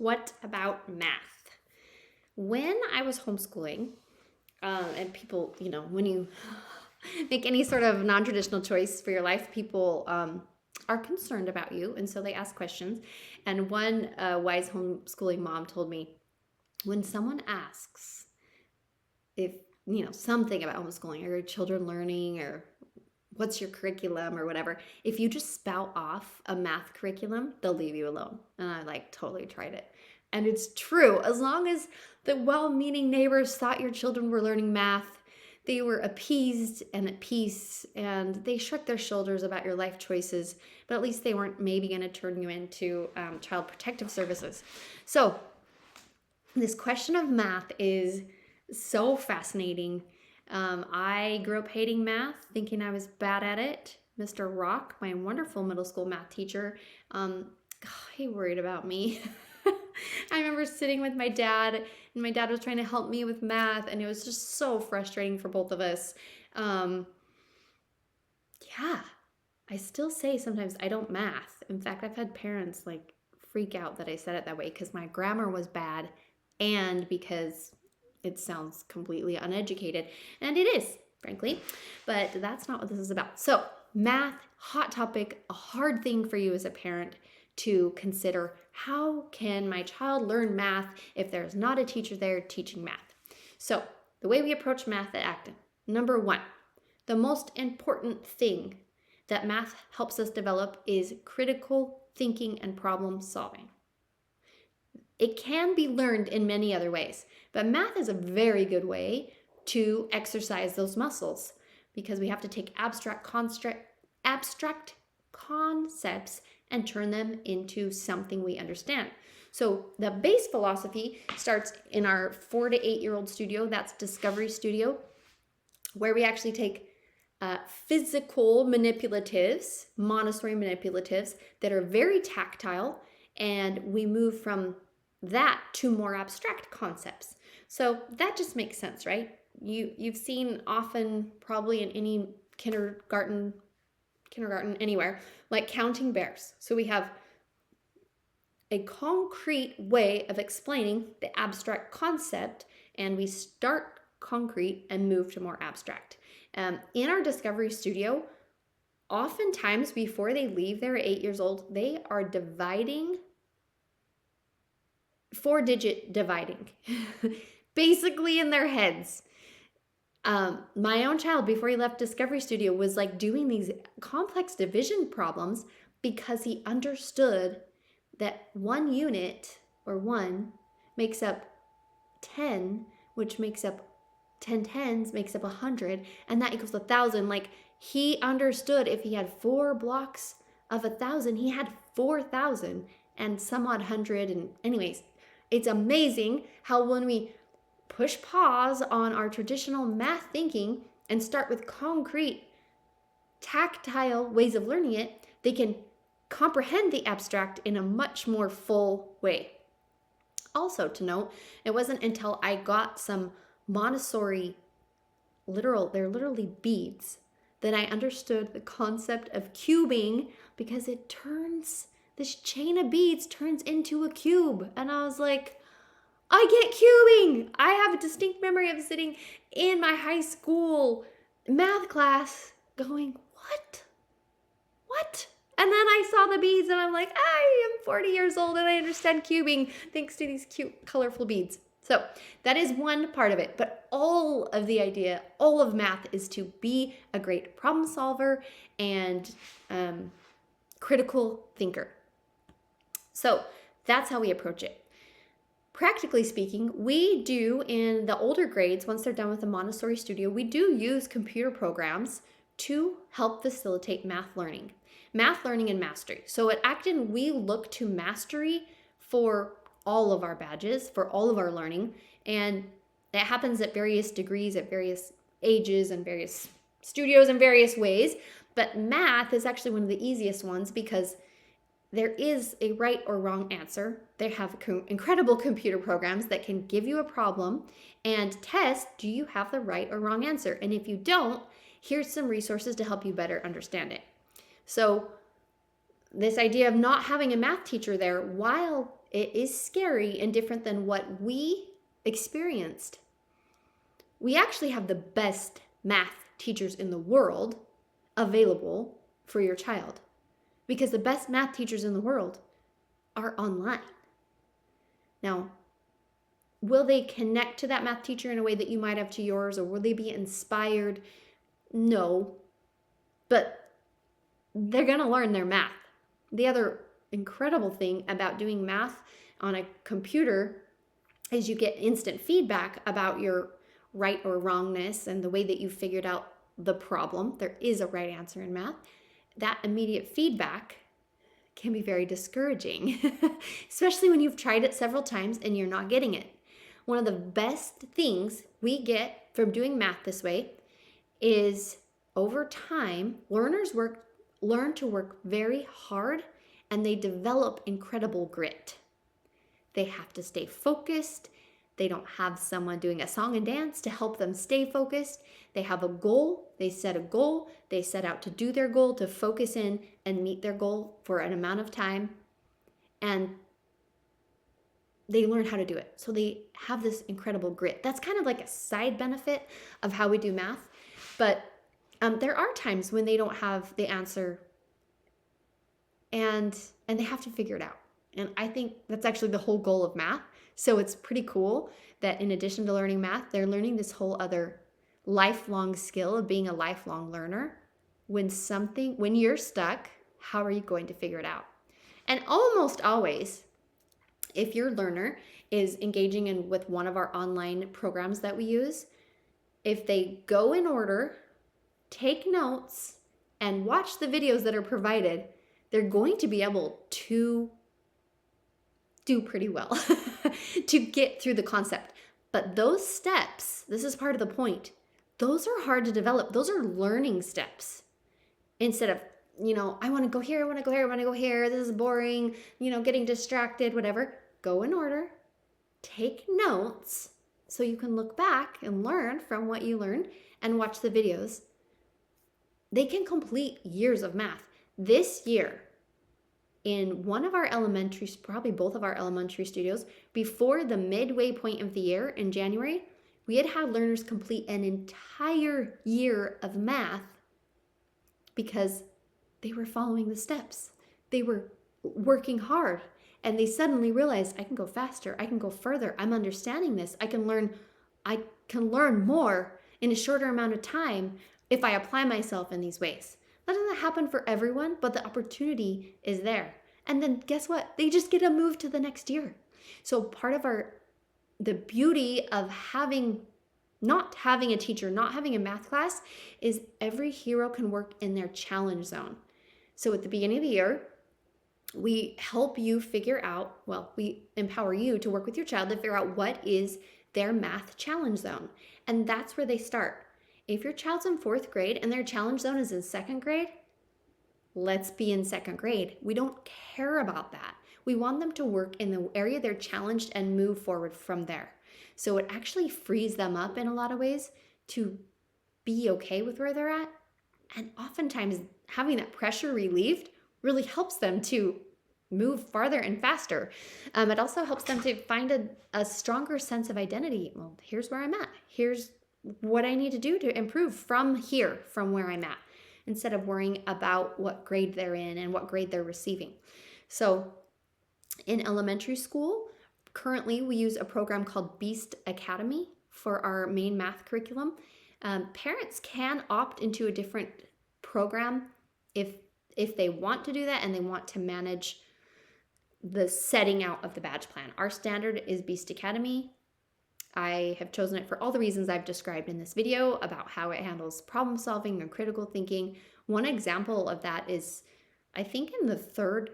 What about math? When I was homeschooling, and people, when you make any sort of non-traditional choice for your life, people are concerned about you, and so they ask questions. And one wise homeschooling mom told me, when someone asks if something about homeschooling, or your children learning, or what's your curriculum or whatever, if you just spout off a math curriculum, they'll leave you alone. And I totally tried it. And it's true. As long as the well-meaning neighbors thought your children were learning math, they were appeased and at peace, and they shrugged their shoulders about your life choices, but at least they weren't maybe going to turn you into child protective services. So this question of math is so fascinating. I grew up hating math, thinking I was bad at it. Mr. Rock, my wonderful middle school math teacher, he worried about me. I remember sitting with my dad, and my dad was trying to help me with math, and it was just so frustrating for both of us. Yeah, I still say sometimes I don't math. In fact, I've had parents freak out that I said it that way because my grammar was bad and because it sounds completely uneducated, and it is, frankly, but that's not what this is about. So math, hot topic, a hard thing for you as a parent to consider. How can my child learn math if there's not a teacher there teaching math? So the way we approach math at Acton, number one, the most important thing that math helps us develop is critical thinking and problem solving. It can be learned in many other ways, but math is a very good way to exercise those muscles because we have to take abstract concepts and turn them into something we understand. So the base philosophy starts in our 4 to 8 year old studio, that's Discovery Studio, where we actually take physical manipulatives, Montessori manipulatives that are very tactile, and we move from that to more abstract concepts. So that just makes sense, right? You've seen often, probably in any kindergarten anywhere, counting bears. So we have a concrete way of explaining the abstract concept, and we start concrete and move to more abstract. In our Discovery Studio, oftentimes before they leave their 8 years old, they are dividing, 4-digit dividing, basically in their heads. My own child, before he left Discovery Studio, was doing these complex division problems because he understood that one unit, or one, makes up 10, which makes up 10 tens, makes up 100, and that equals 1,000. He understood if he had 4 blocks of 1,000, he had 4,000 and some odd hundred. And anyways, it's amazing how when we push pause on our traditional math thinking and start with concrete, tactile ways of learning it, they can comprehend the abstract in a much more full way. Also to note, it wasn't until I got some Montessori, they're literally beads, that I understood the concept of cubing, because this chain of beads turns into a cube. And I was like, I get cubing. I have a distinct memory of sitting in my high school math class going, what? And then I saw the beads and I'm like, I am 40 years old and I understand cubing thanks to these cute, colorful beads. So that is one part of it. But all of math is to be a great problem solver and critical thinker. So that's how we approach it. Practically speaking, we do, in the older grades, once they're done with the Montessori Studio, we do use computer programs to help facilitate math learning and mastery. So at Acton, we look to mastery for all of our badges, for all of our learning, and that happens at various degrees, at various ages, and various studios in various ways. But math is actually one of the easiest ones because there is a right or wrong answer. They have incredible computer programs that can give you a problem and test, do you have the right or wrong answer? And if you don't, here's some resources to help you better understand it. So this idea of not having a math teacher there, while it is scary and different than what we experienced, we actually have the best math teachers in the world available for your child, because the best math teachers in the world are online. Now, will they connect to that math teacher in a way that you might have to yours, or will they be inspired? No, but they're going to learn their math. The other incredible thing about doing math on a computer is you get instant feedback about your right or wrongness and the way that you figured out the problem. There is a right answer in math. That immediate feedback can be very discouraging, especially when you've tried it several times and you're not getting it. One of the best things we get from doing math this way is, over time, learners learn to work very hard, and they develop incredible grit. They have to stay focused. They don't have someone doing a song and dance to help them stay focused. They have a goal. They set a goal. They set out to do their goal, to focus in and meet their goal for an amount of time. And they learn how to do it. So they have this incredible grit. That's kind of like a side benefit of how we do math. But there are times when they don't have the answer and they have to figure it out. And I think that's actually the whole goal of math. So it's pretty cool that in addition to learning math, they're learning this whole other lifelong skill of being a lifelong learner. When you're stuck, how are you going to figure it out? And almost always, if your learner is engaging with one of our online programs that we use, if they go in order, take notes, and watch the videos that are provided, they're going to be able to do pretty well to get through the concept. But those steps, this is part of the point, those are hard to develop. Those are learning steps. Instead of, I want to go here, I want to go here, I want to go here, this is boring, getting distracted, whatever. Go in order, take notes so you can look back and learn from what you learned and watch the videos. They can complete years of math. This year, in one of our probably both of our elementary studios, before the midway point of the year in January, we had learners complete an entire year of math because they were following the steps. They were working hard, and they suddenly realized, I can go faster, I can go further, I'm understanding this, I can learn more in a shorter amount of time if I apply myself in these ways. That doesn't happen for everyone, but the opportunity is there. And then guess what? They just get to move to the next year. So part of the beauty of not having a teacher, not having a math class, is every hero can work in their challenge zone. So at the beginning of the year, we help you we empower you to work with your child to figure out what is their math challenge zone. And that's where they start. If your child's in 4th grade and their challenge zone is in 2nd grade, let's be in 2nd grade. We don't care about that. We want them to work in the area they're challenged and move forward from there. So it actually frees them up in a lot of ways to be okay with where they're at. And oftentimes having that pressure relieved really helps them to move farther and faster. It also helps them to find a stronger sense of identity. Well, here's where I'm at. Here's what I need to do to improve from where I'm at, instead of worrying about what grade they're in and what grade they're receiving. So in elementary school, currently we use a program called Beast Academy for our main math curriculum. Parents can opt into a different program if they want to do that and they want to manage the setting out of the badge plan. Our standard is Beast Academy. I have chosen it for all the reasons I've described in this video about how it handles problem solving and critical thinking. One example of that is, I think in the 3rd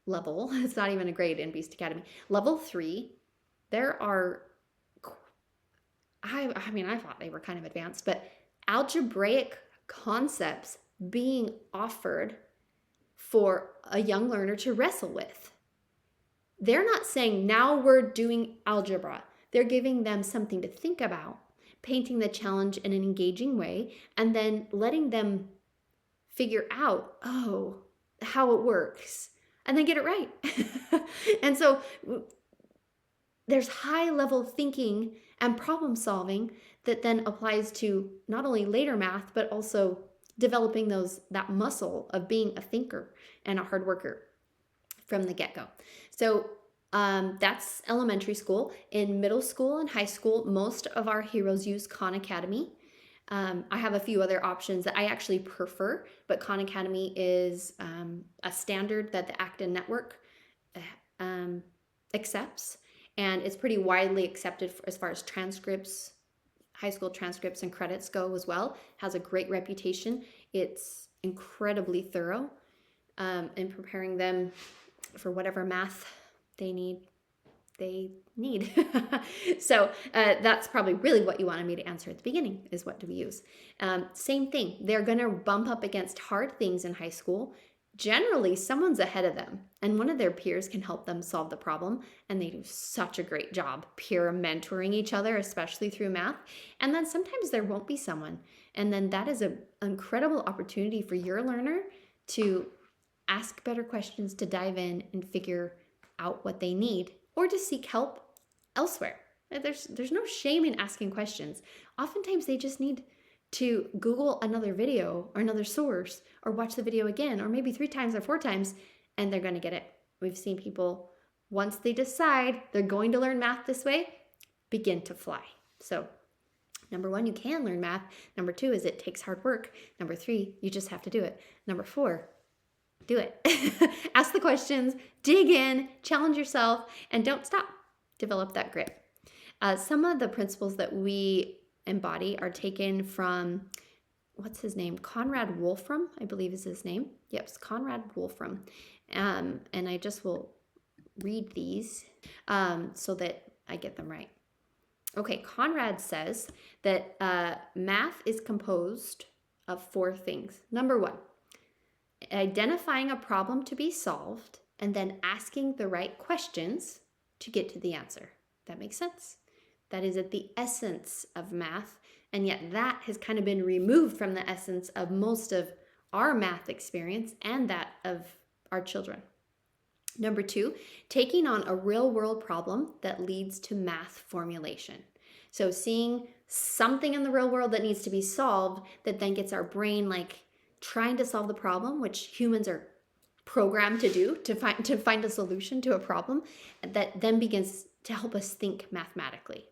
level, it's not even a grade in Beast Academy, level 3, there are, I thought they were kind of advanced, but algebraic concepts being offered for a young learner to wrestle with. They're not saying, now we're doing algebra. They're giving them something to think about, painting the challenge in an engaging way, and then letting them figure out, oh, how it works and then get it right. And so there's high level thinking and problem solving that then applies to not only later math, but also developing that muscle of being a thinker and a hard worker from the get-go. So that's elementary school. In middle school and high school, most of our heroes use Khan Academy. I have a few other options that I actually prefer, but Khan Academy is a standard that the Acton network accepts, and it's pretty widely accepted as far as transcripts, high school transcripts and credits go as well. It has a great reputation. It's incredibly thorough in preparing them for whatever math they need. So that's probably really what you wanted me to answer at the beginning, is what do we use? Same thing. They're going to bump up against hard things in high school. Generally, someone's ahead of them, and one of their peers can help them solve the problem, and they do such a great job peer mentoring each other, especially through math. And then sometimes there won't be someone, and then that is an incredible opportunity for your learner to ask better questions, to dive in and figure out what they need, or to seek help elsewhere. There's no shame in asking questions. Oftentimes they just need to Google another video or another source, or watch the video again, or maybe 3 times or 4 times, and they're going to get it. We've seen people, once they decide they're going to learn math this way, begin to fly. So number 1, you can learn math. Number 2 is it takes hard work. Number 3, you just have to do it. Number 4, do it. Ask the questions, dig in, challenge yourself, and don't stop. Develop that grit. Some of the principles that we embody are taken from, what's his name? Conrad Wolfram, I believe is his name. Yep, it's Conrad Wolfram. And I just will read these so that I get them right. Okay, Conrad says that math is composed of 4 things. Number 1, identifying a problem to be solved and then asking the right questions to get to the answer. That makes sense? That is at the essence of math, and yet that has kind of been removed from the essence of most of our math experience and that of our children. Number 2, taking on a real-world problem that leads to math formulation. So seeing something in the real world that needs to be solved that then gets our brain like trying to solve the problem, which humans are programmed to do, to find a solution to a problem, that then begins to help us think mathematically.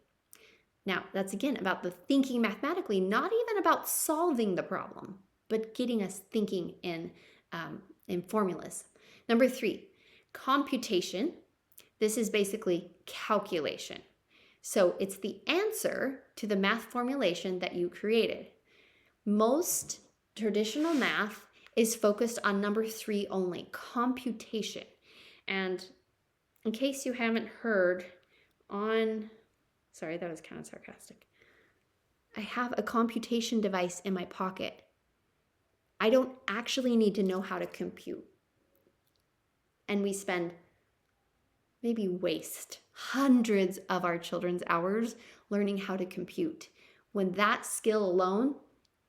Now, that's again about the thinking mathematically, not even about solving the problem, but getting us thinking in formulas. Number 3, computation. This is basically calculation. So it's the answer to the math formulation that you created. Most traditional math is focused on number 3 only, computation. And in case you haven't heard, sorry, that was kind of sarcastic. I have a computation device in my pocket. I don't actually need to know how to compute. And we waste hundreds of our children's hours learning how to compute, when that skill alone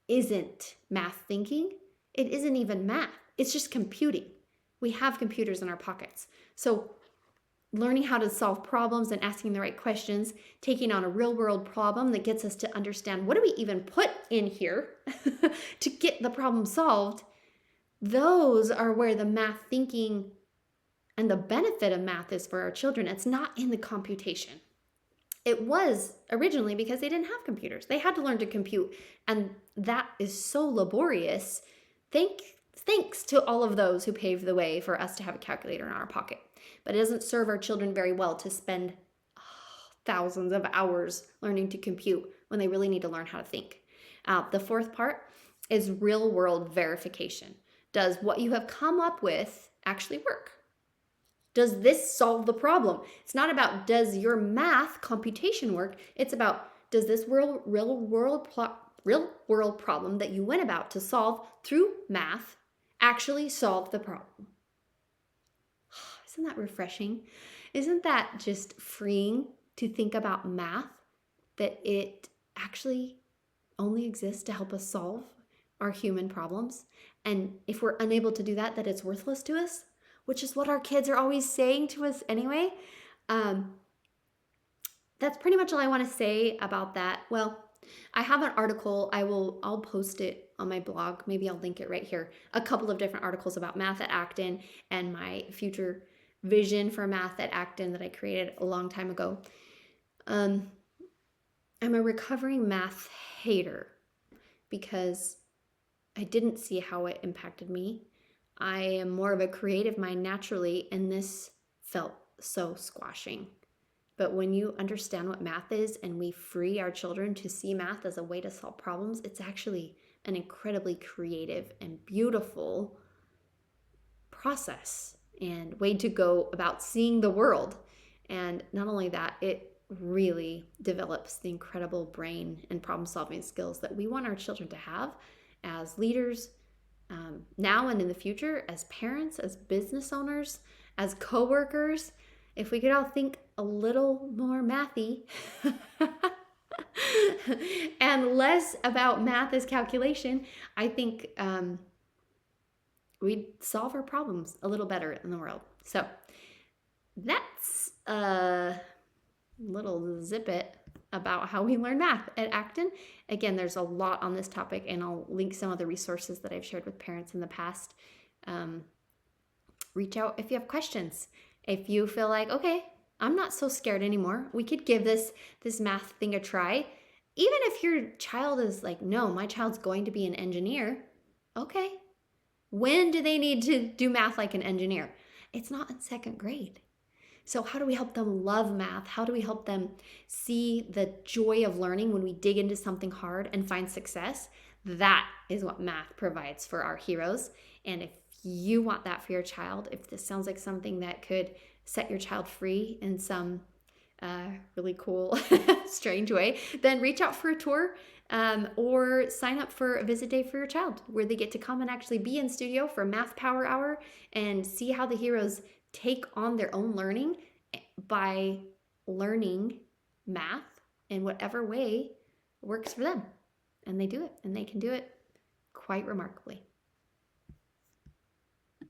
isn't math thinking. It isn't even math. It's just computing. We have computers in our pockets. So learning how to solve problems and asking the right questions, taking on a real world problem that gets us to understand what do we even put in here to get the problem solved, those are where the math thinking and the benefit of math is for our children. It's not in the computation. It was originally because they didn't have computers. They had to learn to compute, and that is so laborious. Thanks to all of those who paved the way for us to have a calculator in our pocket. But it doesn't serve our children very well to spend thousands of hours learning to compute when they really need to learn how to think. The 4th part is real-world verification. Does what you have come up with actually work? Does this solve the problem? It's not about does your math computation work. It's about does this real world problem that you went about to solve through math actually solve the problem? Isn't that refreshing? Isn't that just freeing to think about math, that it actually only exists to help us solve our human problems. And if we're unable to do that, that it's worthless to us, which is what our kids are always saying to us anyway. Um, that's pretty much all I want to say about that. Well, I have an article. I'll post it on my blog. Maybe I'll link it right here. A couple of different articles about math at Acton and my future vision for math at Acton that I created a long time ago. I'm a recovering math hater because I didn't see how it impacted me. I am more of a creative mind naturally, and this felt so squashing. But when you understand what math is and we free our children to see math as a way to solve problems, it's actually an incredibly creative and beautiful process and way to go about seeing the world. And not only that, it really develops the incredible brain and problem solving skills that we want our children to have as leaders, now and in the future, as parents, as business owners, as coworkers. If we could all think a little more mathy and less about math as calculation, I think we'd solve our problems a little better in the world. So that's a little zip it about how we learn math at Acton. Again, there's a lot on this topic, and I'll link some of the resources that I've shared with parents in the past. Reach out if you have questions. If you feel like, okay, I'm not so scared anymore, we could give this math thing a try. Even if your child is like, no, my child's going to be an engineer, okay. When do they need to do math like an engineer? It's not in second grade. So how do we help them love math? How do we help them see the joy of learning when we dig into something hard and find success? That is what math provides for our heroes. And if you want that for your child, if this sounds like something that could set your child free in some really cool, strange way, then reach out for a tour or sign up for a visit day for your child where they get to come and actually be in studio for a math power hour and see how the heroes take on their own learning by learning math in whatever way works for them. And they do it, and they can do it quite remarkably.